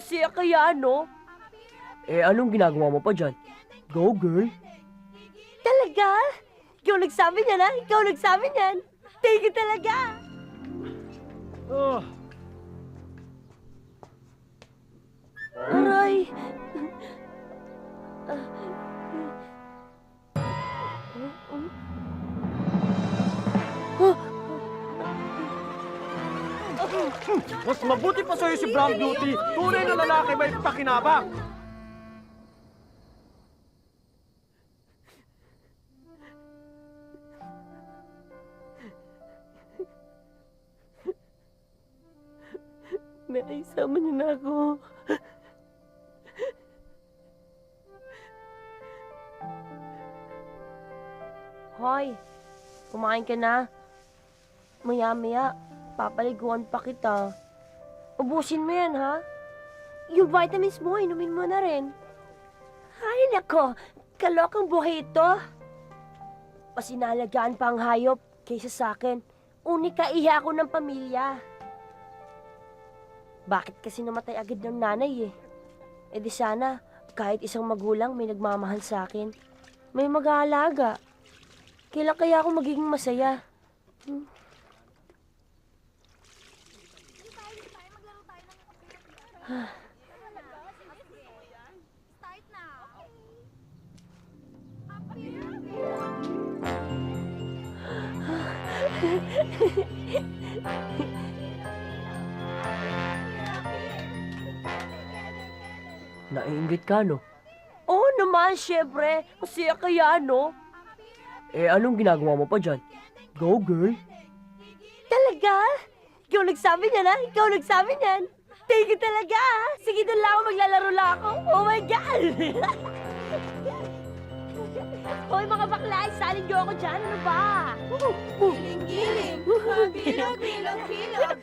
siya kaya, no? Anong ginagawa mo pa dyan? Go, girl. Talaga? Ikaw nagsabi niyan, ha? Ikaw nagsabi niyan. Thank you talaga. Aray. Mas mabuti pa sa'yo si Brown Beauty. Tunay na lalaki may pakinabang. Naisama niyo na ako. Hoy, kumain ka na. Maya-maya, papaliguan pa kita. Ubusin mo yan, ha? Yung vitamins mo, inumin mo na rin. Ay, nako, kalokang buhay ito. Pasinalagaan pa ang hayop kaysa sa akin. Unika iha ako ng pamilya. Bakit kasi namatay agad ng nanay eh? Di sana, kahit isang magulang may nagmamahal sa akin. May mag-aalaga. Kailan kaya ako magiging masaya? Naiinggit ka, no? Oo naman, syempre. Kasi kaya, no? Anong ginagawa mo pa dyan? Go, girl. Talaga? Ikaw nagsabi niyan, ha? Ikaw nagsabi niyan. Thank you talaga, ha? Sige, doon lang ako. Maglalaro lang ako. Oh my God! Hoy, mga bakla, isalin niyo ako dyan. Ano ba? Giling-giling, mabilog-bilog-bilog.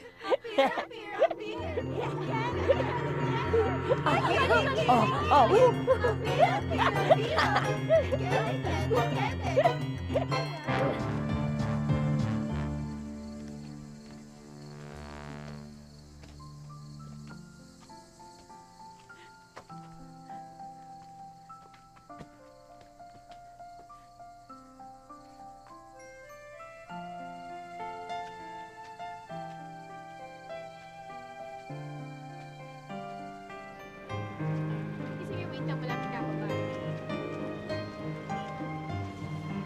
Sige, wait lang, malapit na ako ba?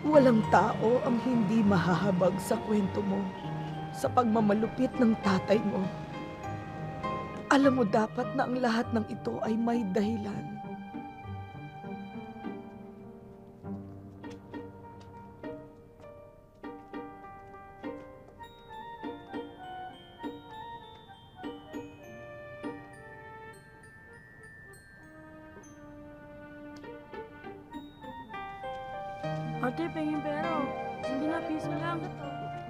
Walang tao ang hindi mahahabag sa kwento mo, sa pagmamalupit ng tatay mo. Alam mo dapat na ang lahat ng ito ay may dahilan. Ate, pengin pero. Hindi na, piso lang.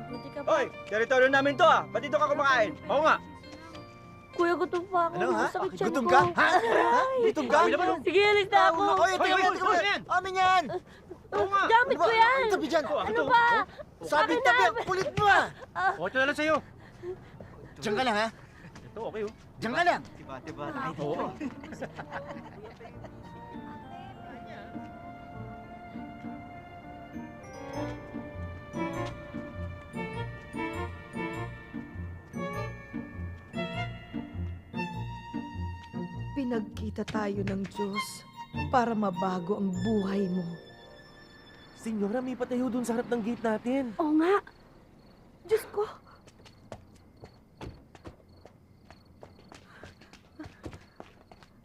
Buti ka pa. Hoy, teritoryo namin to ah. Ba't dito ka kumakain? Oo nga. Kuya, gutom pa ako. Ano, ha? Masakit tiyan Gutom ko. ka? Ha? Gutom ka? Sabi naman, oh. Sige, alis na ako. Oy, ito Hoy, yan! hoy, yan. Amin yan! Oo nga. Gamit ko yan. Tabi dyan! Ano ba? Sabi Akin tabi! na. Ang kulit mo ah! O, ito na lang sa'yo. Diyan ka lang ha? Ito, okay oh. Diyan ka lang! Oo. Pinagkita tayo ng Diyos para mabago ang buhay mo. Senyora, may patayo dun sa harap ng gate natin. Oo nga. Diyos ko!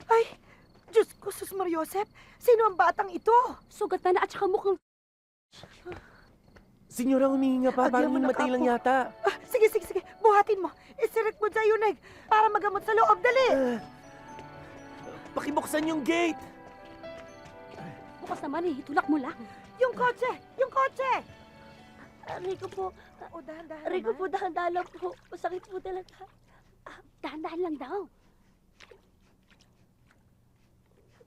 Ay! Diyos ko, Sus Mariosep! Sino ang batang ito? Sugatan na at saka mukhang... Senyora, humihinga pa. Agyan Parang mo na, matay lang Kapo. yata. Sige, sige, sige. Buhatin mo. Isirit mo sa yuneg para magamot sa loob. Dali! Pakibuksan yung gate. Bukas naman eh. Itulak mo lang. Yung kotse! Yung kotse! Rico po. O, dahan-dahan Rico naman. po, dahan-dahan lang po. Masakit po talaga. Dahan-dahan lang daw.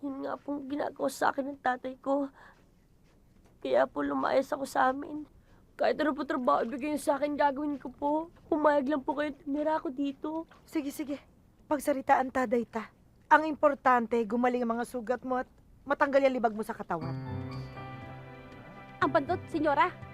Yun nga pong ginagawa sa akin ng tatay ko. Kaya po lumayas ako sa amin. Kahit ano po trabaho ibigay niyo sa akin, gagawin ko po. Pumayag lang po kayo, tumira ako dito. Sige, sige. Pagsaritaan ta, dayta. Ang importante, gumaling ang mga sugat mo at matanggal yung libag mo sa katawan. Ang bandot, senyora.